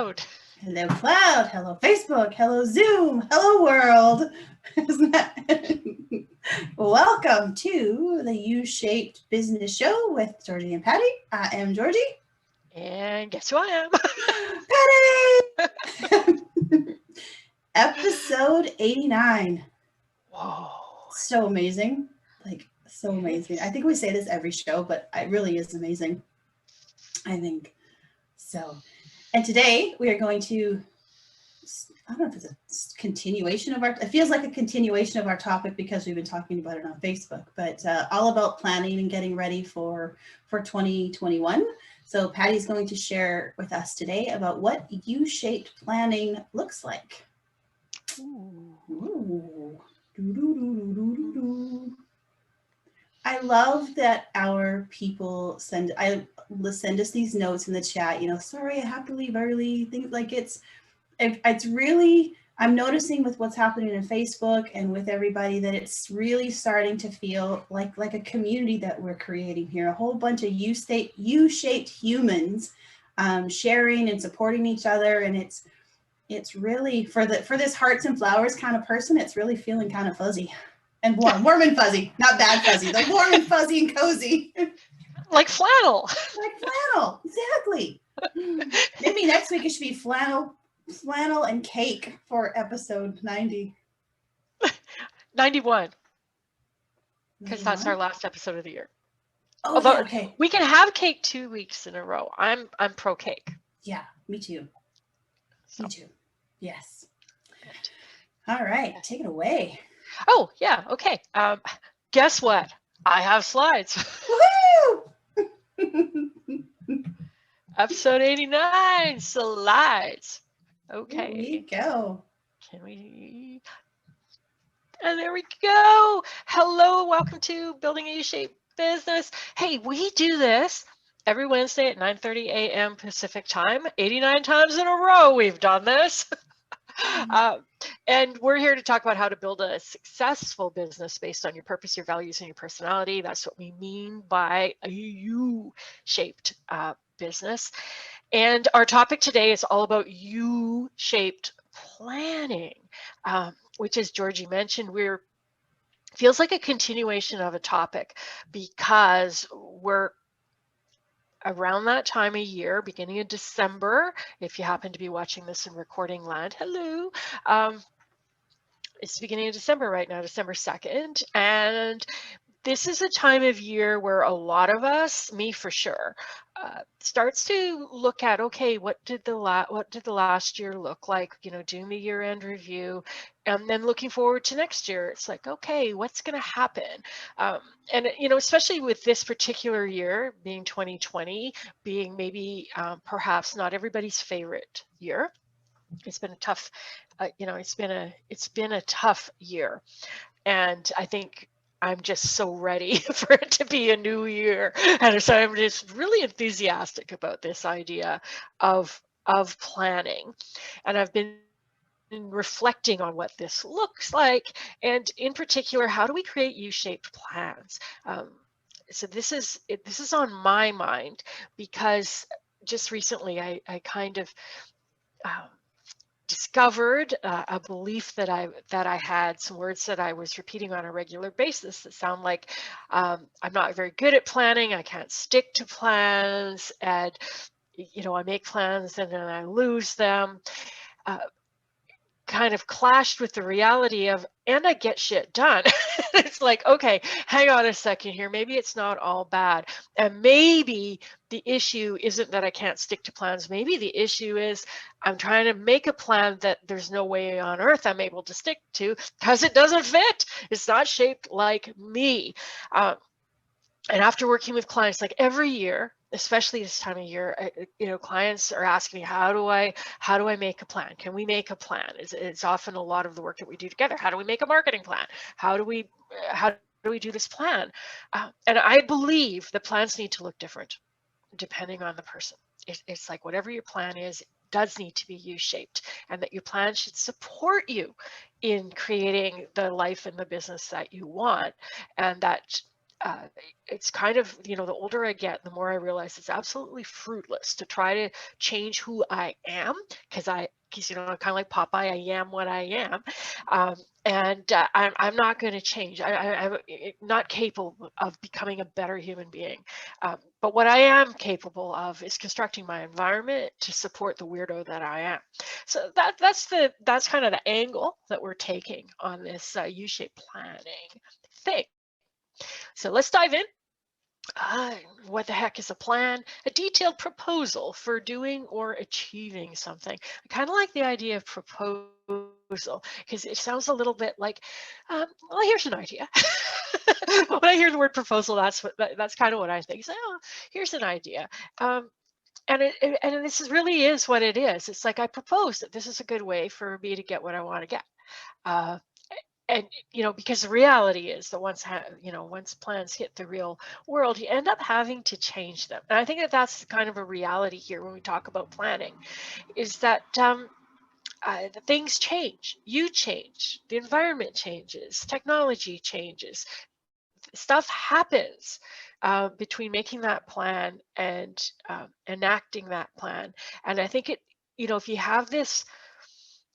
Cloud. Hello, Cloud. Hello, Facebook. Hello, Zoom. Hello, world. Welcome to the U-Shaped Business Show with Georgie and Patty. I am Georgie. And guess who I Patty! Episode 89. Whoa. So amazing. So amazing. I think we say this every show, but it really is amazing. I think so. And today we are going to, I don't know if it's a continuation of it feels like a continuation of our topic because we've been talking about it on Facebook, but all about planning and getting ready for 2021. So Patty's going to share with us today about what U-shaped planning looks like. Ooh. I love that our people send us these notes in the chat, sorry, I have to leave early, things like it's really, I'm noticing with what's happening in Facebook and with everybody that it's really starting to feel like a community that we're creating here, a whole bunch of U-shaped humans sharing and supporting each other. And it's really, for this hearts and flowers kind of person, it's really feeling kind of fuzzy and warm and fuzzy, not bad fuzzy, like warm and fuzzy and cozy. Like flannel. Like flannel, exactly. Maybe next week it should be flannel and cake for episode 90. 91. Because that's our last episode of the year. Oh, although, yeah, okay. We can have cake 2 weeks in a row. I'm pro cake. Yeah, me too. So. Me too. Yes. Good. All right, take it away. Oh, yeah, okay. Guess what? I have slides. Woohoo! Episode 89, slides. Okay. Here we go. Can we? And there we go. Hello, welcome to Building a U-Shaped Business. Hey, we do this every Wednesday at 9:30 a.m. Pacific time. 89 times in a row we've done this. And we're here to talk about how to build a successful business based on your purpose, your values, and your personality. That's what we mean by a U-shaped business. And our topic today is all about U-shaped planning, which, as Georgie mentioned, feels like a continuation of a topic because we're around that time of year, beginning of December, if you happen to be watching this in recording land, hello. It's the beginning of December right now, December 2nd. And this is a time of year where a lot of us, me for sure, starts to look at, okay, what did the last year look like? Doing the year-end review, and then looking forward to next year. It's like, okay, what's going to happen? And especially with this particular year being 2020, being maybe perhaps not everybody's favorite year. It's been a tough, it's been a tough year, and I think I'm just so ready for it to be a new year. And so I'm just really enthusiastic about this idea of planning. And I've been reflecting on what this looks like. And in particular, how do we create U-shaped plans? So this is on my mind because just recently I kind of discovered a belief that I had, some words that I was repeating on a regular basis that sound like I'm not very good at planning, I can't stick to plans, and I make plans and then I lose them. Kind of clashed with the reality of, and I get shit done. It's like, okay, hang on a second here. Maybe it's not all bad. And maybe the issue isn't that I can't stick to plans. Maybe the issue is I'm trying to make a plan that there's no way on earth I'm able to stick to because it doesn't fit. It's not shaped like me. And after working with clients, like every year, especially this time of year, clients are asking me, how do I make a plan? Can we make a plan? It's often a lot of the work that we do together. How do we make a marketing plan? How do we do this plan? And I believe the plans need to look different depending on the person. It's like whatever your plan is, it does need to be U-shaped, and that your plan should support you in creating the life and the business that you want, and that uh, it's kind of, the older I get, the more I realize it's absolutely fruitless to try to change who I am, because I'm kind of like Popeye, I am what I am. Um, and I'm not going to change. I'm not capable of becoming a better human being. But what I am capable of is constructing my environment to support the weirdo that I am. So that's kind of the angle that we're taking on this U-shaped planning thing. So let's dive in. What the heck is a plan? A detailed proposal for doing or achieving something. I kind of like the idea of proposal because it sounds a little bit like, well, here's an idea. When I hear the word proposal, that's kind of what I think. So, oh, here's an idea. And this really is what it is. It's like I propose that this is a good way for me to get what I want to get. Uh, and because the reality is that once plans hit the real world, you end up having to change them. And I think that that's kind of a reality here when we talk about planning, is that the things change, you change, the environment changes, technology changes, stuff happens between making that plan and enacting that plan. And I think if you have this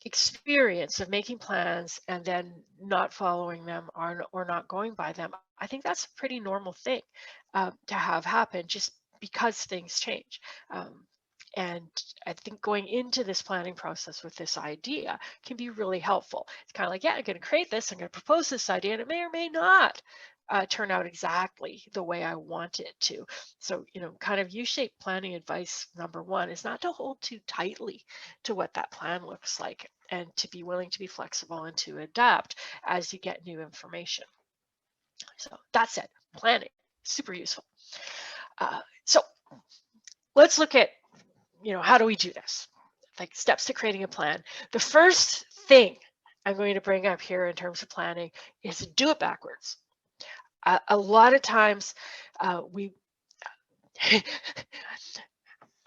experience of making plans and then not following them or not going by them, I think that's a pretty normal thing to have happen just because things change. And I think going into this planning process with this idea can be really helpful. It's kind of like, yeah, I'm going to create this, I'm going to propose this idea, and it may or may not turn out exactly the way I want it to. So, kind of U-shaped planning advice number one is not to hold too tightly to what that plan looks like, and to be willing to be flexible and to adapt as you get new information. So that said, planning, super useful. So let's look at, how do we do this? Like steps to creating a plan. The first thing I'm going to bring up here in terms of planning is to do it backwards. A lot of times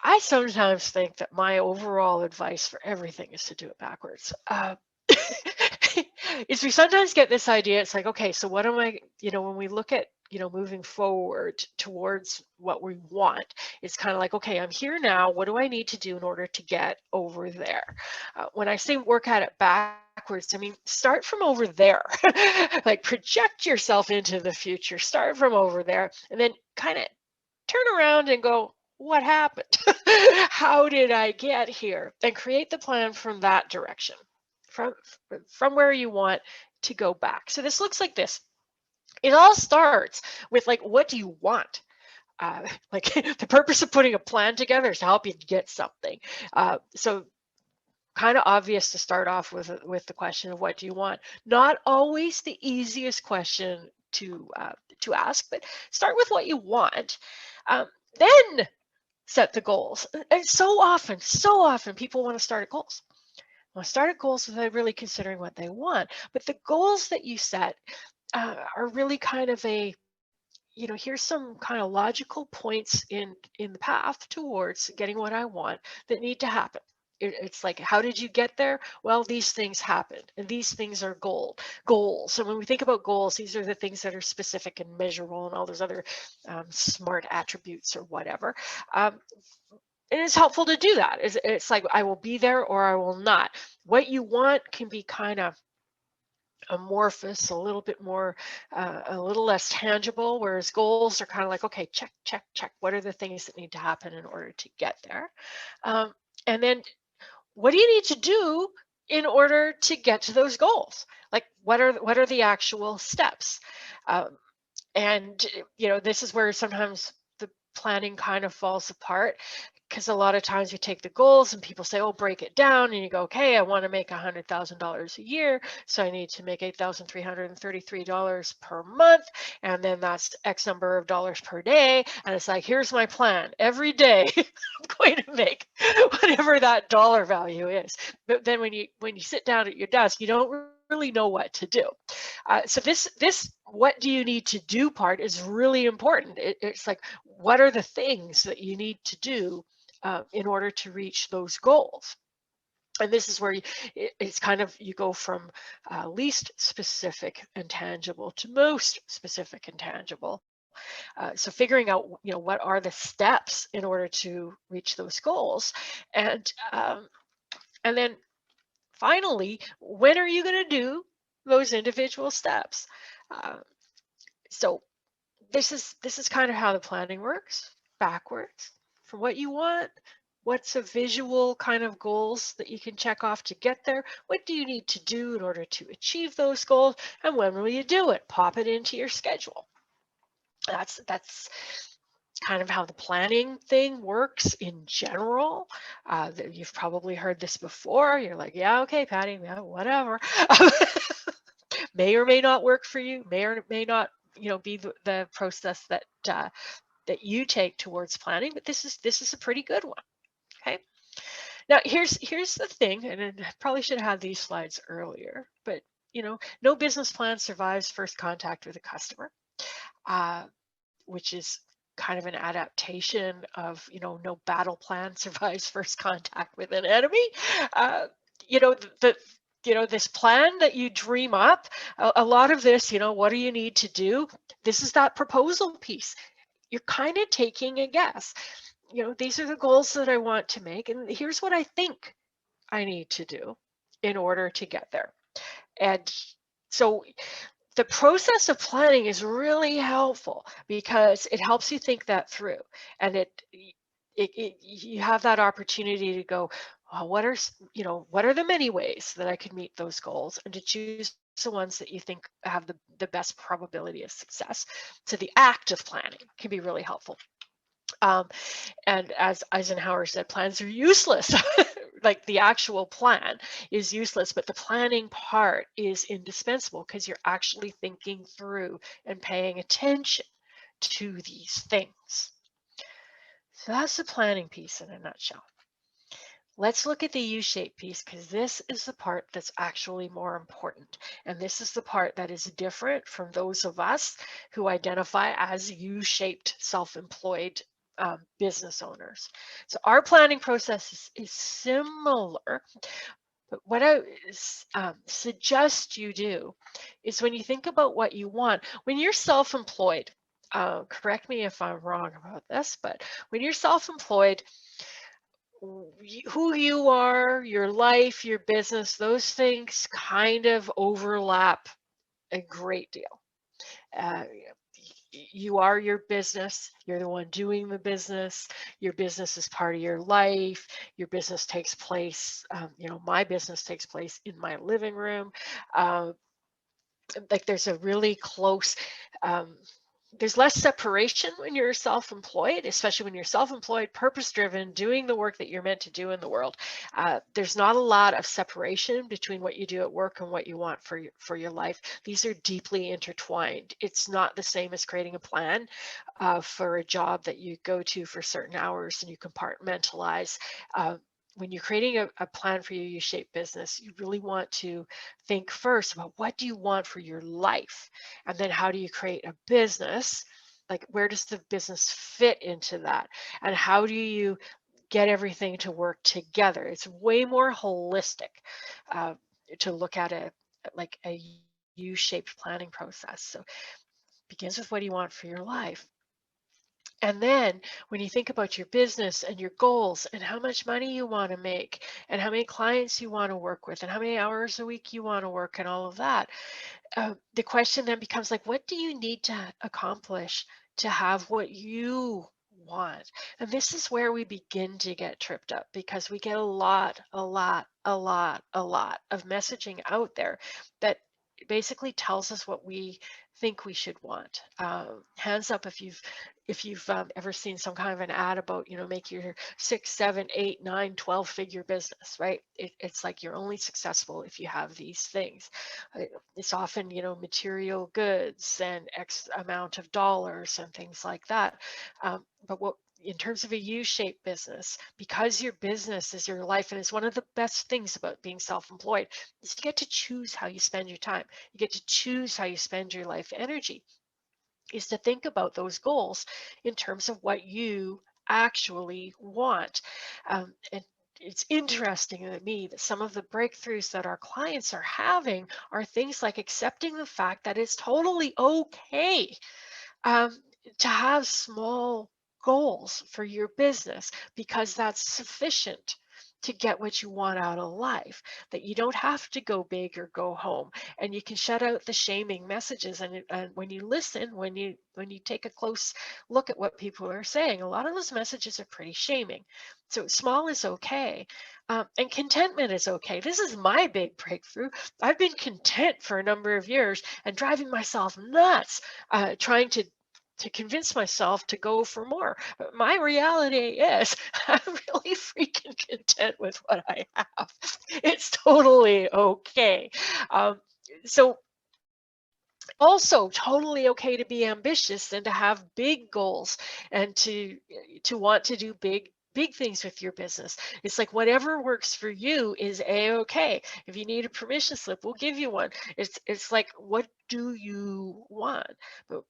I sometimes think that my overall advice for everything is to do it backwards. Is we sometimes get this idea, it's like, okay, so what am I, when we look at, moving forward towards what we want, it's kind of like, okay, I'm here now, what do I need to do in order to get over there? When I say work at it backwards, I mean, start from over there, like project yourself into the future, start from over there, and then kind of turn around and go, what happened? How did I get here? And create the plan from that direction, from where you want to go back. So this looks like this. It all starts with like, what do you want? Like the purpose of putting a plan together is to help you get something. So kind of obvious to start off with the question of what do you want? Not always the easiest question to ask, but start with what you want. Then set the goals. And so often people want to start at goals. Want to start at goals without really considering what they want. But the goals that you set are really kind of here's some kind of logical points in the path towards getting what I want that need to happen. It's like, how did you get there? Well, these things happened, and these things are goals. So when we think about goals, these are the things that are specific and measurable, and all those other smart attributes or whatever. And it's helpful to do that. It's like, I will be there or I will not. What you want can be kind of amorphous, a little bit more, a little less tangible, whereas goals are kind of like, okay, check, check, check. What are the things that need to happen in order to get there? And then what do you need to do in order to get to those goals? Like, what are the actual steps? And this is where sometimes the planning kind of falls apart, because a lot of times you take the goals and people say, oh, break it down, and you go, okay, I want to make $100,000 a year, so I need to make $8,333 per month, and then that's X number of dollars per day. And it's like, here's my plan. Every day I'm going to make whatever that dollar value is. But then when you sit down at your desk, you don't really know what to do. So this what do you need to do part is really important. It's like, what are the things that you need to do in order to reach those goals? And this is where it's kind of, you go from least specific and tangible to most specific and tangible. So figuring out, what are the steps in order to reach those goals, and then finally, when are you going to do those individual steps? Uh, so this is kind of how the planning works, backwards, from what you want. What's a visual kind of goals that you can check off to get there? What do you need to do in order to achieve those goals? And when will you do it? Pop it into your schedule. That's kind of how the planning thing works in general. You've probably heard this before. You're like, yeah, okay, Patty, yeah, whatever. May or may not work for you. May or may not, be the process that that you take towards planning. But this is a pretty good one. Okay. Now here's the thing, and I probably should have had these slides earlier. But no business plan survives first contact with a customer, which is kind of an adaptation of, no battle plan survives first contact with an enemy. You know, the this plan that you dream up, a lot of this, what do you need to do? This is that proposal piece. You're kind of taking a guess. These are the goals that I want to make, and here's what I think I need to do in order to get there. And so the process of planning is really helpful because it helps you think that through, and you have that opportunity to go, well, what are the many ways that I could meet those goals, and to choose the ones that you think have the best probability of success. So the act of planning can be really helpful. And as Eisenhower said, plans are useless. Like the actual plan is useless, but the planning part is indispensable because you're actually thinking through and paying attention to these things. So that's the planning piece in a nutshell. Let's look at the U-shaped piece, because this is the part that's actually more important. And this is the part that is different from those of us who identify as U-shaped self-employed business owners. So our planning process is similar, but what I suggest you do is, when you think about what you want, when you're self-employed, correct me if I'm wrong about this, but when you're self-employed, who you are, your life, your business, those things kind of overlap a great deal. Uh, you are your business. You're the one doing the business. Your business is part of your life. Your business takes place, my business takes place in my living room. Like there's a really close, there's less separation when you're self-employed, especially when you're self-employed, purpose-driven, doing the work that you're meant to do in the world. There's not a lot of separation between what you do at work and what you want for your life. These are deeply intertwined. It's not the same as creating a plan for a job that you go to for certain hours and you compartmentalize. When you're creating a plan for your U-shaped business, you really want to think first about what do you want for your life, and then how do you create a business? Like, where does the business fit into that, and how do you get everything to work together? It's way more holistic to look at it like a U-shaped planning process. So it begins with what do you want for your life. And then when you think about your business and your goals and how much money you want to make and how many clients you want to work with and how many hours a week you want to work and all of that, the question then becomes like, what do you need to accomplish to have what you want? And this is where we begin to get tripped up, because we get a lot of messaging out there that basically tells us what we think we should want. Hands up if you've ever seen some kind of an ad about, make your 6, 7, 8, 9, 12 figure business, right? It's like you're only successful if you have these things. It's often, material goods and X amount of dollars and things like that. But what in terms of a U-shaped business, because your business is your life, and it's one of the best things about being self-employed, is you get to choose how you spend your time. You get to choose how you spend your life energy, is to think about those goals in terms of what you actually want. And it's interesting to me that some of the breakthroughs that our clients are having are things like accepting the fact that it's totally okay to have small goals for your business, because that's sufficient to get what you want out of life, that you don't have to go big or go home, and you can shut out the shaming messages. And when you listen, when you take a close look at what people are saying, a lot of those messages are pretty shaming. So small is okay. And contentment is okay. This is my big breakthrough. I've been content for a number of years and driving myself nuts, trying to convince myself to go for more. But my reality is I'm really freaking content with what I have. It's totally okay. Um, so also totally okay to be ambitious and to have big goals, and to want to do big things with your business. It's like whatever works for you is a-okay. If you need a permission slip, we'll give you one. It's like, what do you want? But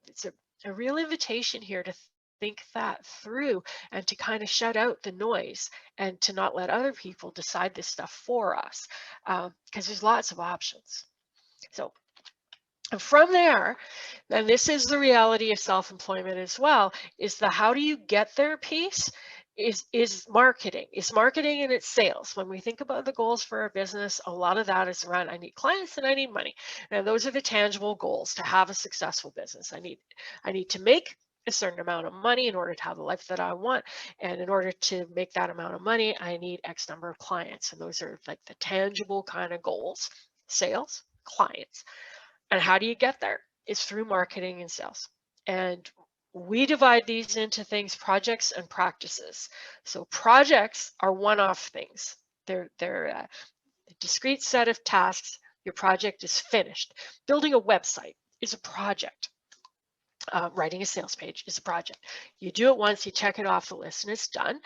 it's a real invitation here to think that through, and to kind of shut out the noise, and to not let other people decide this stuff for us, because there's lots of options. So from there, and this is the reality of self-employment as well, is the how do you get there piece is marketing. Is marketing and it's sales. When we think about the goals for our business, a lot of that is around, I need clients and I need money. And those are the tangible goals to have a successful business. I need to make a certain amount of money in order to have the life that I want. And in order to make that amount of money, I need X number of clients. And those are like the tangible kind of goals: sales, clients. And how do you get there? It's through marketing and sales. And we divide these into things: projects and practices. So projects are one-off things. They're a discrete set of tasks. Your project is finished. Building a website is a project. Writing a sales page is a project. You do it once, you check it off the list, and it's done.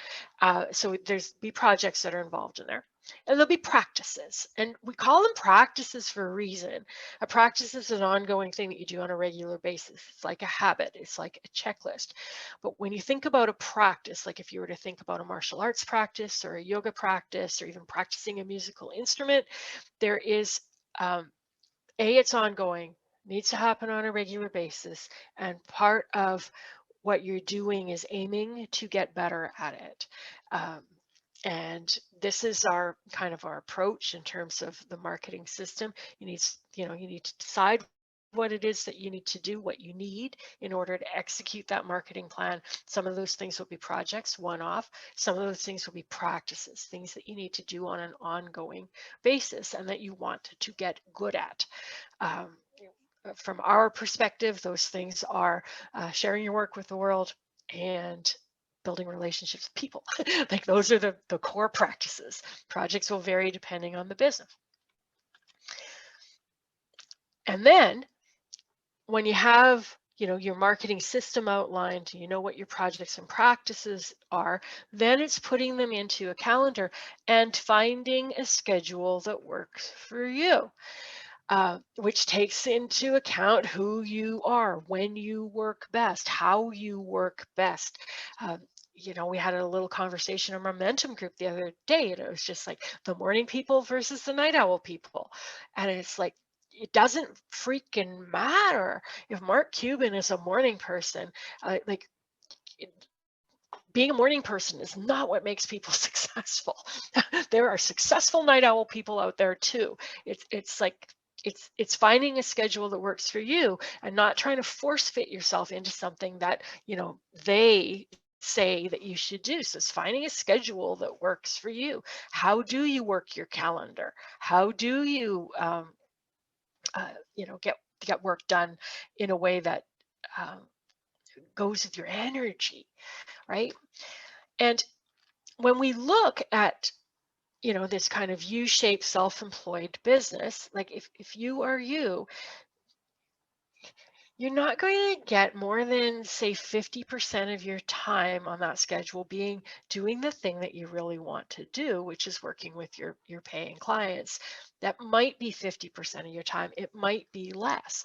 So there's be projects that are involved in there. And there'll be practices. And we call them practices for a reason. A practice is an ongoing thing that you do on a regular basis. It's like a habit, it's like a checklist. But when you think about a practice, like if you were to think about a martial arts practice or a yoga practice or even practicing a musical instrument, there is it's ongoing, needs to happen on a regular basis, and part of what you're doing is aiming to get better at it. Um, and this is our kind of our approach in terms of the marketing system. You need to decide what it is that you need to do, what you need in order to execute that marketing plan. Some of those things will be projects, one-off. Some of those things will be practices, things that you need to do on an ongoing basis and that you want to get good at. Um, from our perspective, those things are sharing your work with the world and building relationships with people. Like those are the core practices. Projects will vary depending on the business. And then when you have your marketing system outlined, you know what your projects and practices are, then it's putting them into a calendar and finding a schedule that works for you. Which takes into account who you are, when you work best, how you work best. We had a little conversation in our Momentum group the other day, and it was just like the morning people versus the night owl people. And it's like, it doesn't freaking matter if Mark Cuban is a morning person. Like, being a morning person is not what makes people successful. There are successful night owl people out there too. It's like it's finding a schedule that works for you and not trying to force fit yourself into something that they say that you should do. So it's finding a schedule that works for you. How do you work your calendar? How do you get work done in a way that goes with your energy, right? And when we look at this kind of U-shaped self-employed business, like if you are you're not going to get more than, say, 50% of your time on that schedule doing the thing that you really want to do, which is working with your paying clients. That might be 50% of your time. It might be less.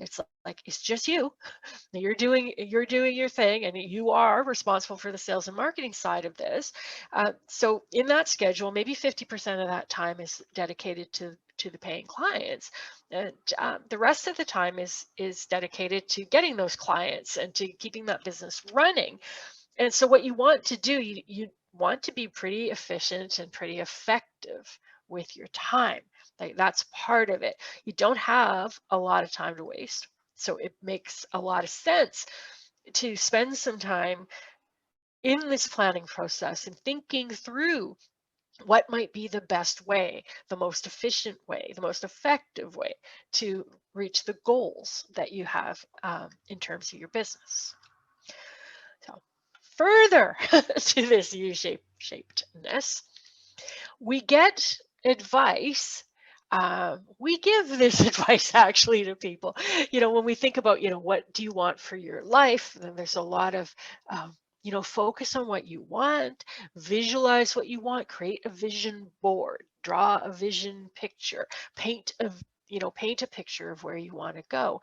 It's like, it's just you. You're doing your thing, and you are responsible for the sales and marketing side of this. So in that schedule, maybe 50% of that time is dedicated to the paying clients, and the rest of the time is dedicated to getting those clients and to keeping that business running. And so what you want to do, you want to be pretty efficient and pretty effective with your time. Like, that's part of it. You don't have a lot of time to waste. So it makes a lot of sense to spend some time in this planning process and thinking through what might be the best way, the most efficient way, the most effective way to reach the goals that you have in terms of your business. So further to this U-shapedness, we get advice. We give this advice actually to people. When we think about, what do you want for your life, then there's a lot of, focus on what you want, visualize what you want, create a vision board, draw a vision picture, paint a picture of where you want to go.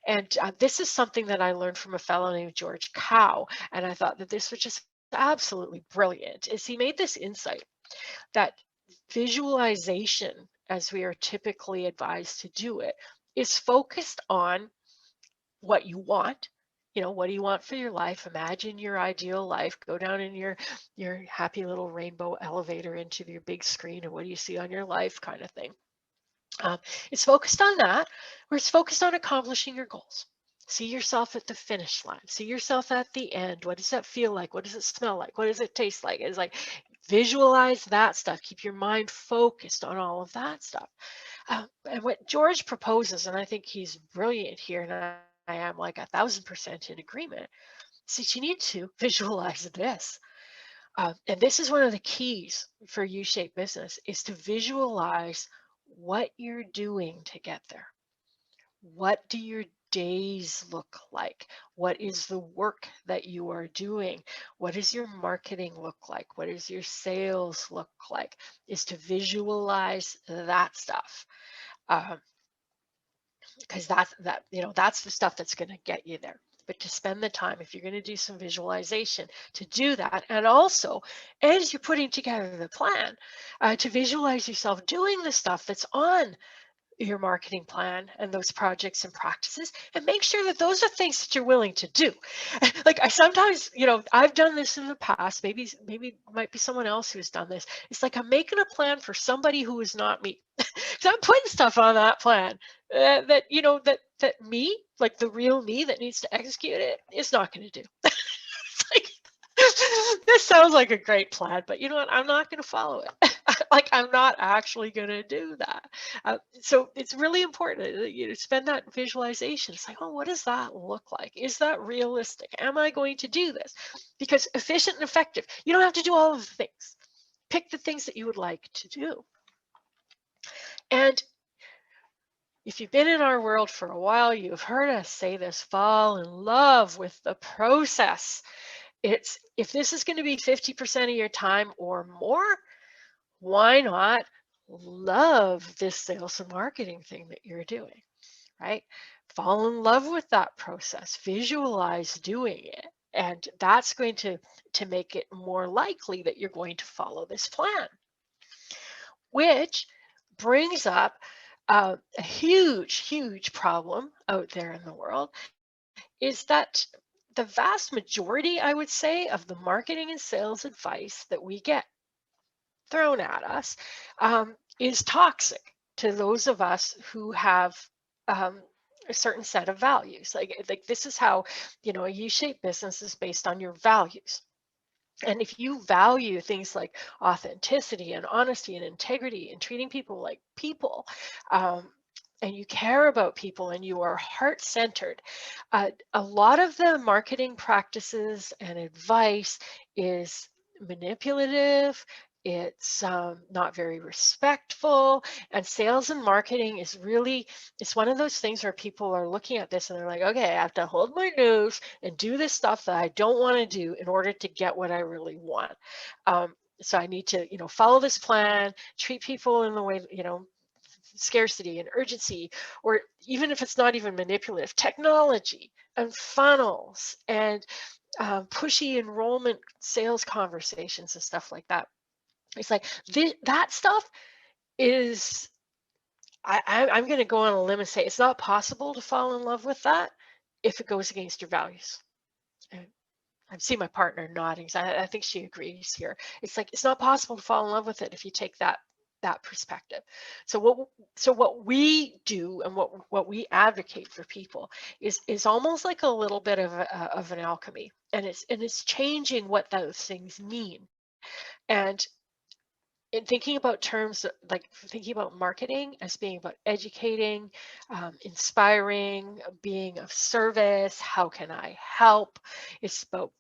And this is something that I learned from a fellow named George Kao, and I thought that this was just absolutely brilliant. Is he made this insight that visualization, as we are typically advised to do it, is focused on what you want. What do you want for your life? Imagine your ideal life. Go down in your happy little rainbow elevator into your big screen, and what do you see on your life, kind of thing. It's focused on that, where it's focused on accomplishing your goals. See yourself at the finish line. See yourself at the end. What does that feel like? What does it smell like? What does it taste like? It's like, visualize that stuff. Keep your mind focused on all of that stuff. And what George proposes, and I think he's brilliant here, and I am like 1,000% in agreement, is that you need to visualize this. And this is one of the keys for U-shaped business, is to visualize what you're doing to get there. What do your days look like? What is the work that you are doing? What does your marketing look like? What does your sales look like? Is to visualize that stuff. Because that's the stuff that's going to get you there. But to spend the time, if you're going to do some visualization, to do that, and also as you're putting together the plan, to visualize yourself doing the stuff that's on your marketing plan and those projects and practices, and make sure that those are things that you're willing to do. Like, I sometimes, I've done this in the past, maybe it might be someone else who's done this. It's like, I'm making a plan for somebody who is not me. So I'm putting stuff on that plan that me, like the real me that needs to execute it, is not going to do. It's like, this sounds like a great plan, but you know what? I'm not going to follow it. Like, I'm not actually going to do that. So it's really important to spend that visualization. It's like, oh, what does that look like? Is that realistic? Am I going to do this? Because efficient and effective, you don't have to do all of the things. Pick the things that you would like to do. And if you've been in our world for a while, you've heard us say this: fall in love with the process. If this is going to be 50% of your time or more, why not love this sales and marketing thing that you're doing, right? Fall in love with that process, visualize doing it, and that's going to make it more likely that you're going to follow this plan. Which brings up a huge problem out there in the world, is that the vast majority, I would say, of the marketing and sales advice that we get thrown at us is toxic to those of us who have a certain set of values. Like this is how, a U-shaped business is based on your values. And if you value things like authenticity and honesty and integrity and treating people like people, and you care about people and you are heart-centered, a lot of the marketing practices and advice is manipulative. It's not very respectful. And sales and marketing is really, it's one of those things where people are looking at this and they're like, okay, I have to hold my nose and do this stuff that I don't want to do in order to get what I really want. So I need to, follow this plan, treat people in the way, scarcity and urgency, or even if it's not even manipulative, technology and funnels and pushy enrollment sales conversations and stuff like that. It's like that stuff is, I'm going to go on a limb and say it's not possible to fall in love with that if it goes against your values. And I see my partner nodding, so I think she agrees here. It's like it's not possible to fall in love with it if you take that perspective. So what we do and what we advocate for people is almost like a little bit of an alchemy, and it's changing what those things mean. And in thinking about terms like thinking about marketing as being about educating, inspiring, being of service, how can I help? It's about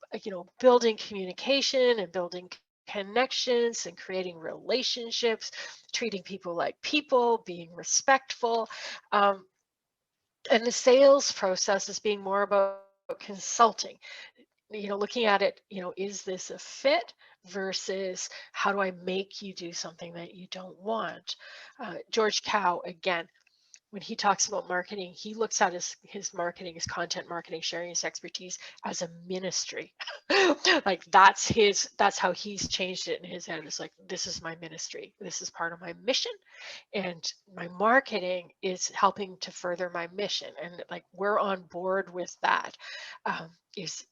building communication and building connections and creating relationships, treating people like people, being respectful. And the sales process is being more about consulting, looking at it, is this a fit versus how do I make you do something that you don't want? George Kao, again, when he talks about marketing, he looks at his marketing, his content marketing, sharing his expertise as a ministry. Like that's how he's changed it in his head. It's like, this is my ministry. This is part of my mission. And my marketing is helping to further my mission. And like, we're on board with that. Is,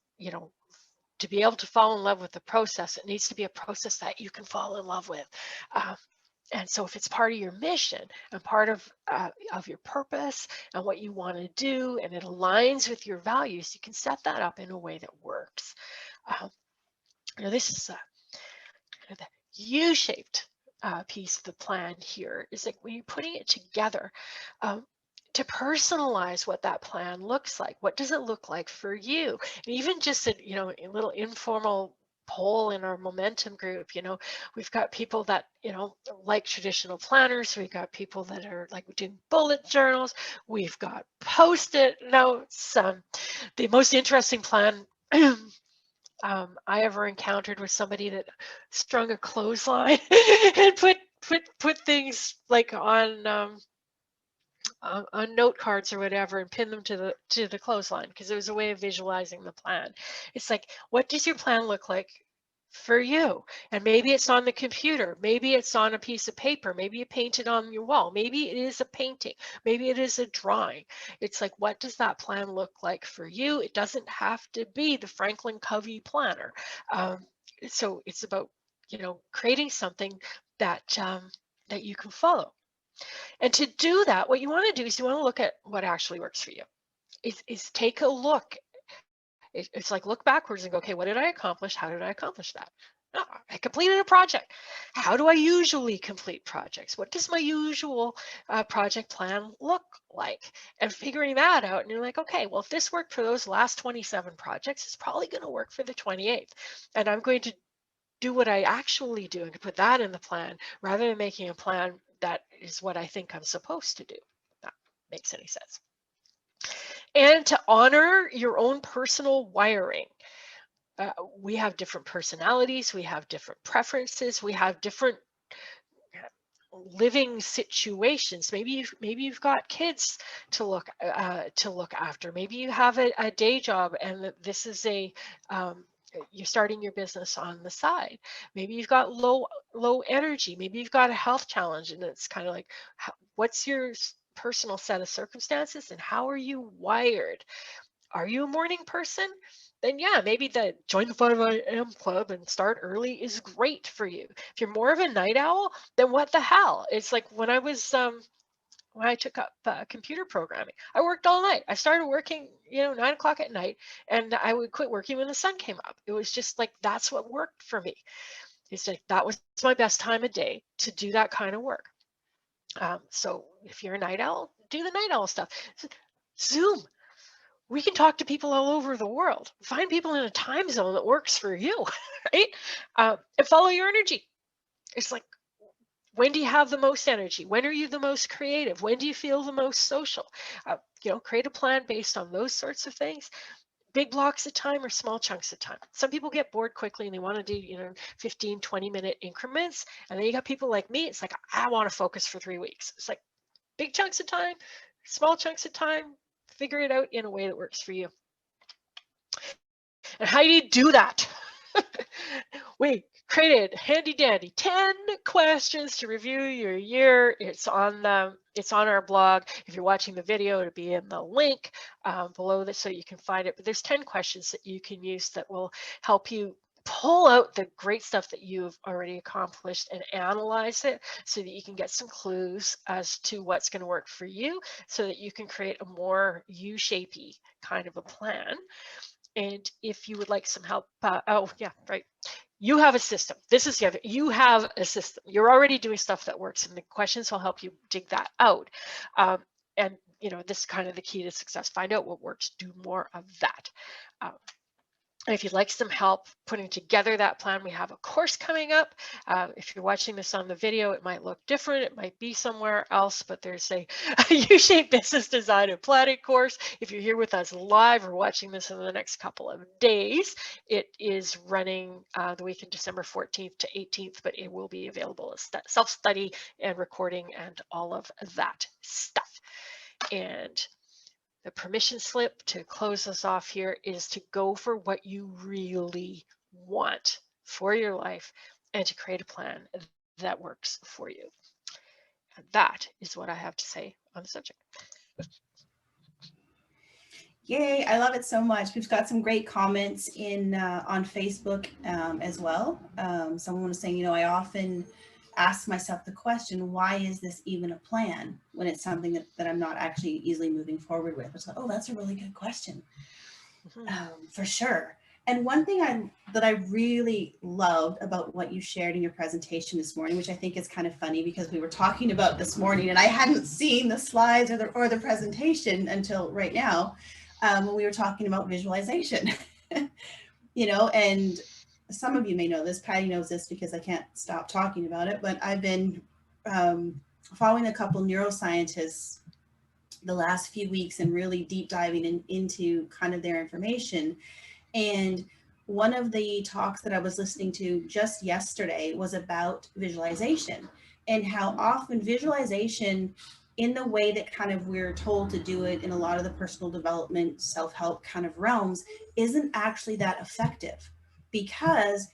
to be able to fall in love with the process, it needs to be a process that you can fall in love with. And so if it's part of your mission and part of your purpose and what you want to do, and it aligns with your values, you can set that up in a way that works. This is the U-shaped piece of the plan here. Is like when you're putting it together, to personalize what that plan looks like. What does it look like for you? And even just a little informal poll in our momentum group. We've got people that like traditional planners. We've got people that are like doing bullet journals. We've got post-it notes. The most interesting plan I ever encountered was somebody that strung a clothesline and put things like on note cards or whatever, and pin them to the clothesline, because it was a way of visualizing the plan. It's like, what does your plan look like for you? And maybe it's on the computer, maybe it's on a piece of paper, maybe you paint it on your wall, maybe it is a painting, maybe it is a drawing. It's like, what does that plan look like for you? It doesn't have to be the Franklin Covey planner. So it's about creating something that that you can follow. And to do that, what you want to do is you want to look at what actually works for you. Is take a look. It's like, look backwards and go, okay, what did I accomplish? How did I accomplish that? Oh, I completed a project. How do I usually complete projects? What does my usual project plan look like? And figuring that out, and you're like, okay, well, if this worked for those last 27 projects, it's probably going to work for the 28th. And I'm going to do what I actually do and put that in the plan, rather than making a plan that is what I think I'm supposed to do. If that makes any sense. And to honor your own personal wiring. We have different personalities, we have different preferences, we have different living situations. Maybe you've got kids to look after. Maybe you have a day job, and this is you're starting your business on the side. Maybe you've got low energy. Maybe you've got a health challenge, and it's kind of like, what's your personal set of circumstances and how are you wired? Are you a morning person? Then yeah, maybe join the 5 a.m. club and start early is great for you. If you're more of a night owl, then what the hell? It's like when I took up computer programming, I worked all night. I started working, 9 o'clock at night, and I would quit working when the sun came up. It was just like, that's what worked for me. It's like, that was my best time of day to do that kind of work. So if you're a night owl, do the night owl stuff. Zoom. We can talk to people all over the world. Find people in a time zone that works for you, right? And follow your energy. It's like, when do you have the most energy? When are you the most creative? When do you feel the most social? Create a plan based on those sorts of things. Big blocks of time or small chunks of time. Some people get bored quickly and they want to do, 15, 20-minute increments. And then you got people like me. It's like, I want to focus for 3 weeks. It's like, big chunks of time, small chunks of time, figure it out in a way that works for you. And how do you do that? We created handy dandy 10 questions to review your year. It's on our blog. If you're watching the video, it'll be in the link below this so you can find it. But there's 10 questions that you can use that will help you pull out the great stuff that you've already accomplished and analyze it so that you can get some clues as to what's going to work for you so that you can create a more U-shapey kind of a plan. And if you would like some help, oh yeah, right. You have a system. This is the other, you have a system. You're already doing stuff that works and the questions will help you dig that out. And this is kind of the key to success. Find out what works, do more of that. And if you'd like some help putting together that plan, we have a course coming up. If you're watching this on the video, it might look different. It might be somewhere else, but there's a U-shaped business design and planning course. If you're here with us live or watching this in the next couple of days, it is running the week of December 14th to 18th, but it will be available as self-study and recording and all of that stuff. And the permission slip to close us off here is to go for what you really want for your life and to create a plan that works for you. And that is what I have to say on the subject. Yay, I love it so much. We've got some great comments in on Facebook as well. Someone was saying, I often ask myself the question, why is this even a plan when it's something that I'm not actually easily moving forward with? It's like, oh, that's a really good question. For sure. And one thing that I really loved about what you shared in your presentation this morning, which I think is kind of funny because we were talking about this morning and I hadn't seen the slides or the presentation until right now when we were talking about visualization, and some of you may know this, Patty knows this because I can't stop talking about it, but I've been following a couple neuroscientists the last few weeks and really deep diving into kind of their information. And one of the talks that I was listening to just yesterday was about visualization and how often visualization in the way that kind of we're told to do it in a lot of the personal development, self-help kind of realms isn't actually that effective because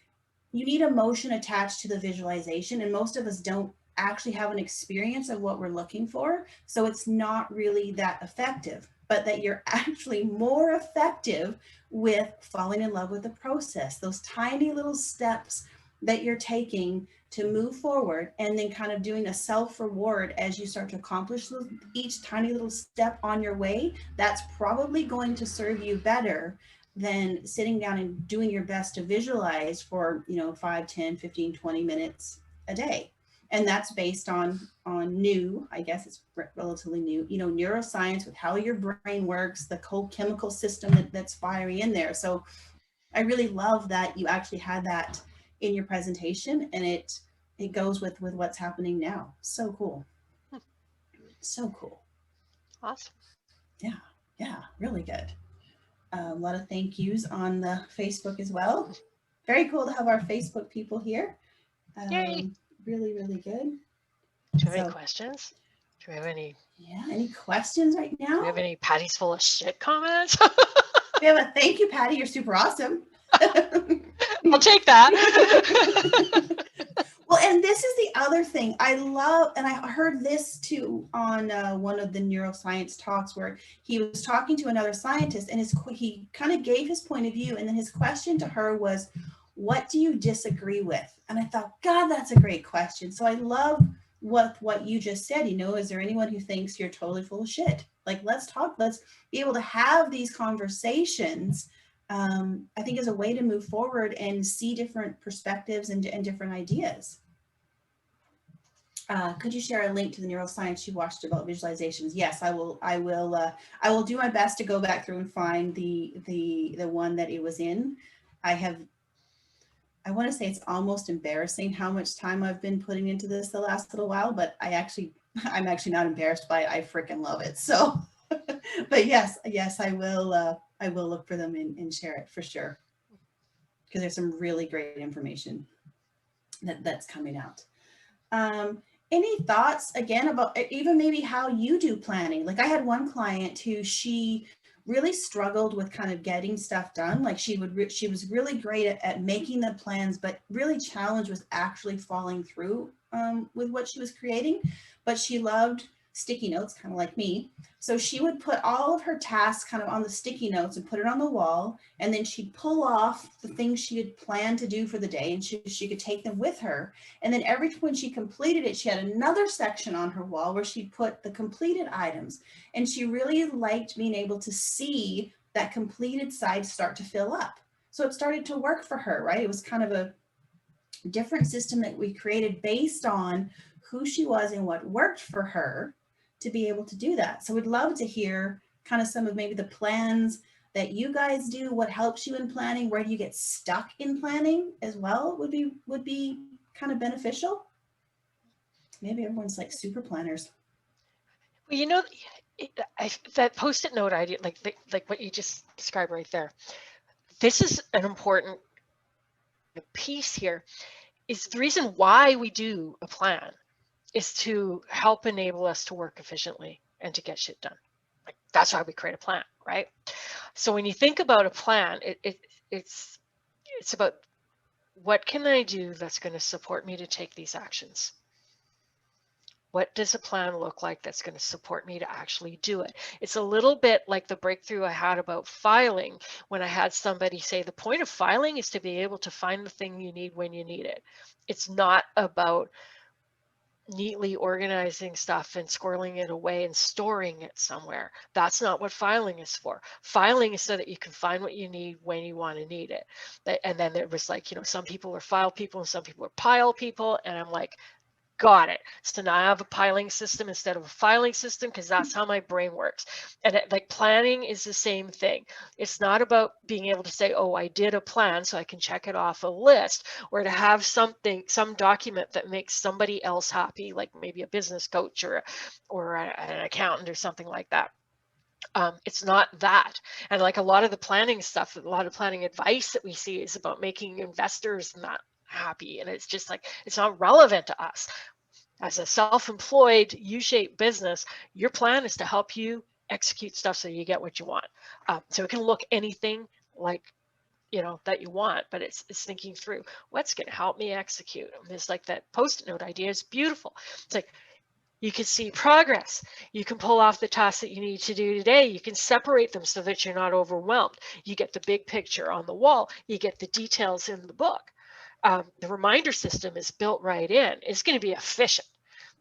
you need emotion attached to the visualization and most of us don't actually have an experience of what we're looking for. So it's not really that effective, but that you're actually more effective with falling in love with the process, those tiny little steps that you're taking to move forward and then kind of doing a self-reward as you start to accomplish each tiny little step on your way. That's probably going to serve you better than sitting down and doing your best to visualize for 5, 10, 15, 20 minutes a day. And that's based on new, I guess it's relatively new, neuroscience with how your brain works, the whole chemical system that's firing in there. So I really love that you actually had that in your presentation and it goes with what's happening now. So cool. So cool. Awesome. Yeah, really good. A lot of thank yous on the Facebook as well. Very cool to have our Facebook people here. Yay. Really, really good. Do you have any questions? Do we have any? Yeah, any questions right now? Do we have any Patty's full of shit comments? We have a thank you, Patty. You're super awesome. I'll take that. Well, and this is the other thing I love, and I heard this too on one of the neuroscience talks where he was talking to another scientist and he kind of gave his point of view. And then his question to her was, what do you disagree with? And I thought, God, that's a great question. So I love what you just said. Is there anyone who thinks you're totally full of shit? Like, let's talk, let's be able to have these conversations. I think is a way to move forward and see different perspectives and different ideas. Could you share a link to the neuroscience you watched about visualizations? Yes, I will. I will do my best to go back through and find the one that it was in. I want to say it's almost embarrassing how much time I've been putting into this the last little while, but I'm actually not embarrassed by it. I freaking love it. So, but yes, I will look for them and share it for sure. Because there's some really great information that's coming out. Any thoughts again about even maybe how you do planning? Like I had one client who she really struggled with kind of getting stuff done. Like she was really great at making the plans, but really challenged with actually following through with what she was creating. But she loved sticky notes, kind of like me. So she would put all of her tasks kind of on the sticky notes and put it on the wall. And then she'd pull off the things she had planned to do for the day, and she could take them with her. And then every when she completed it, she had another section on her wall where she put the completed items. And she really liked being able to see that completed side start to fill up. So it started to work for her, right? It was kind of a different system that we created based on who she was and what worked for her to be able to do that. So we'd love to hear kind of some of maybe the plans that you guys do, what helps you in planning, where do you get stuck in planning as well would be kind of beneficial. Maybe everyone's like super planners. Well, you know, that post-it note idea, like what you just described right there, this is an important piece here. Is the reason why we do a plan is to help enable us to work efficiently and to get shit done. Like that's why we create a plan, right? So when you think about a plan, it's about what can I do that's going to support me to take these actions? What does a plan look like that's going to support me to actually do it? It's a little bit like the breakthrough I had about filing when I had somebody say the point of filing is to be able to find the thing you need when you need it. It's not about neatly organizing stuff and squirreling it away and storing it somewhere. That's not what filing is for. Filing is so that you can find what you need when you want to need it. And then there was like, some people are file people and some people are pile people. And I'm like, got it. So now I have a piling system instead of a filing system because that's how my brain works. And like planning is the same thing. It's not about being able to say, oh, I did a plan so I can check it off a list, or to have some document that makes somebody else happy, like maybe a business coach or an accountant or something like that. It's not that. And like a lot of the planning stuff, a lot of planning advice that we see is about making investors not happy. And it's just like, it's not relevant to us. As a self-employed U-shaped business, your plan is to help you execute stuff so you get what you want. So it can look anything like, that you want, but it's thinking through what's going to help me execute. And it's like that post-it note idea is beautiful. It's like, you can see progress. You can pull off the tasks that you need to do today. You can separate them so that you're not overwhelmed. You get the big picture on the wall. You get the details in the book. The reminder system is built right in. It's going to be efficient.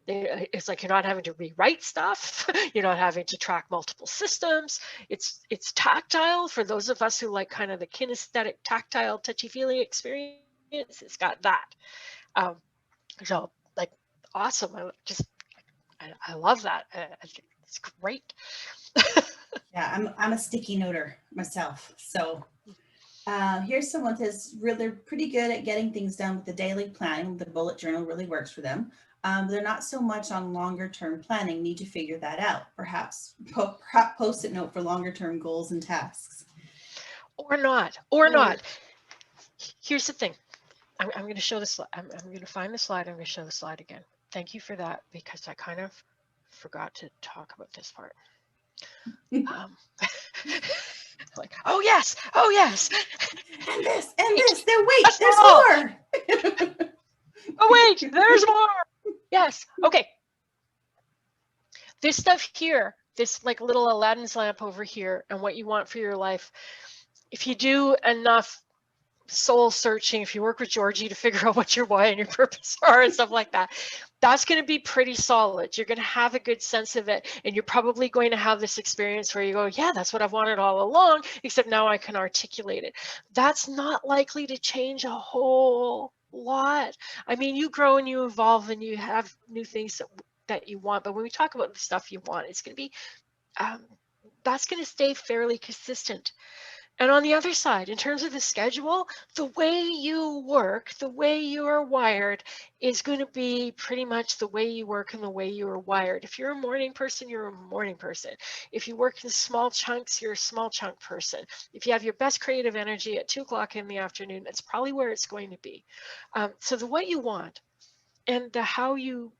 It's like you're not having to rewrite stuff. You're not having to track multiple systems. It's tactile for those of us who like kind of the kinesthetic, tactile, touchy-feely experience. It's got that. So like awesome. I love that. I think it's great. Yeah, I'm a sticky noter myself. So here's someone that's really pretty good at getting things done with the daily planning. The bullet journal really works for them. They're not so much on longer term planning, need to figure that out. Perhaps post-it note for longer term goals and tasks. Or not. Here's the thing. I'm going to show the slide. I'm going to find the slide. I'm going to show the slide again. Thank you for that, because I kind of forgot to talk about this part. Like, oh yes, and this, then wait, there's more. Oh wait, there's more. Yes, okay. This stuff here, this like little Aladdin's lamp over here, and what you want for your life, if you do enough soul searching, if you work with Georgie to figure out what your why and your purpose are and stuff like that, that's going to be pretty solid. You're going to have a good sense of it, and you're probably going to have this experience where you go, yeah, that's what I've wanted all along, except now I can articulate it. That's not likely to change a whole lot. I mean, you grow and you evolve and you have new things that you want, but when we talk about the stuff you want, it's going to be that's going to stay fairly consistent. And on the other side, in terms of the schedule, the way you work, the way you are wired is going to be pretty much the way you work and the way you are wired. If you're a morning person, you're a morning person. If you work in small chunks, you're a small chunk person. If you have your best creative energy at 2 o'clock in the afternoon, that's probably where it's going to be. So the what you want and the how you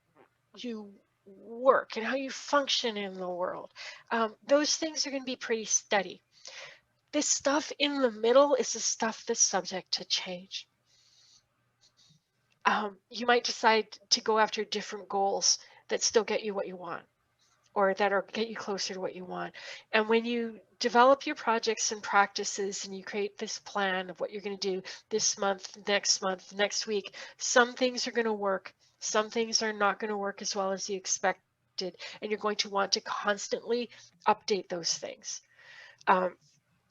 you work and how you function in the world, those things are going to be pretty steady. This stuff in the middle is the stuff that's subject to change. You might decide to go after different goals that still get you what you want, or that are get you closer to what you want. And when you develop your projects and practices and you create this plan of what you're going to do this month, next week, some things are going to work, some things are not going to work as well as you expected, and you're going to want to constantly update those things.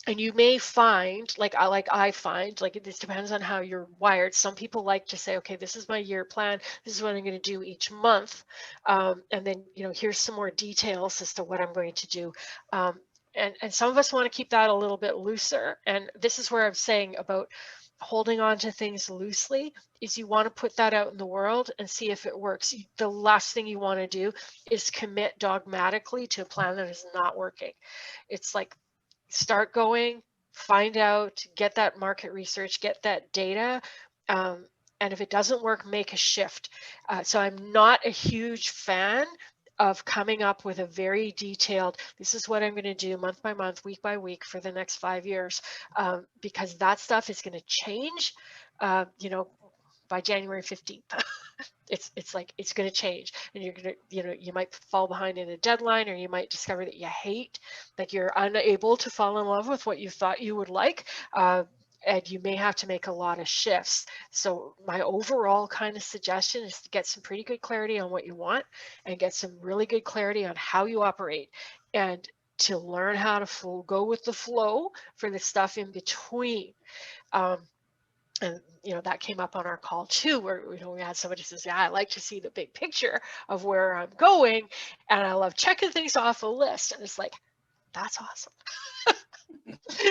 And you may find, like I find, like this depends on how you're wired. Some people like to say, okay, this is my year plan. This is what I'm going to do each month. And then, here's some more details as to what I'm going to do. And some of us want to keep that a little bit looser. And this is where I'm saying about holding on to things loosely is you want to put that out in the world and see if it works. The last thing you want to do is commit dogmatically to a plan that is not working. It's like, start going, find out, get that market research, get that data. And if it doesn't work, make a shift. So I'm not a huge fan of coming up with a very detailed, this is what I'm going to do month by month, week by week for the next 5 years, because that stuff is going to change, by January 15th. It's like it's going to change, and you're going to, you might fall behind in a deadline, or you might discover that you hate, that you're unable to fall in love with what you thought you would like, and you may have to make a lot of shifts. So my overall kind of suggestion is to get some pretty good clarity on what you want, and get some really good clarity on how you operate, and to learn how to go with the flow for the stuff in between. And that came up on our call too, where we had somebody who says, yeah, I like to see the big picture of where I'm going, and I love checking things off a list. And it's like, that's awesome.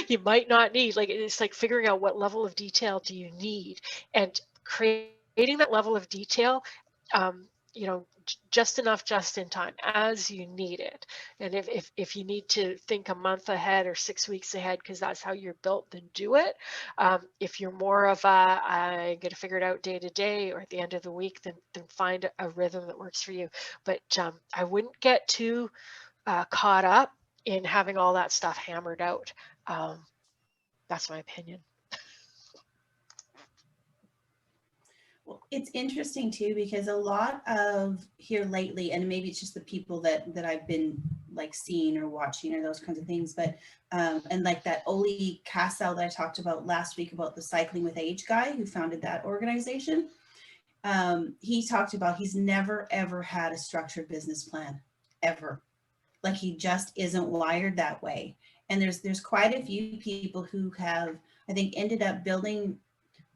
You might not need, like, it's like figuring out what level of detail do you need, and creating that level of detail, just enough, just in time, as you need it. And if you need to think a month ahead or 6 weeks ahead because that's how you're built, then do it. If you're more of I got to figure it out day to day or at the end of the week, then find a rhythm that works for you. But I wouldn't get too caught up in having all that stuff hammered out. That's my opinion. Well, it's interesting too, because a lot of here lately, and maybe it's just the people that I've been like seeing or watching or those kinds of things, but and like that Oli Casal that I talked about last week about the Cycling with Age guy who founded that organization. He talked about he's never ever had a structured business plan, ever. Like he just isn't wired that way. And there's quite a few people who have, I think, ended up building,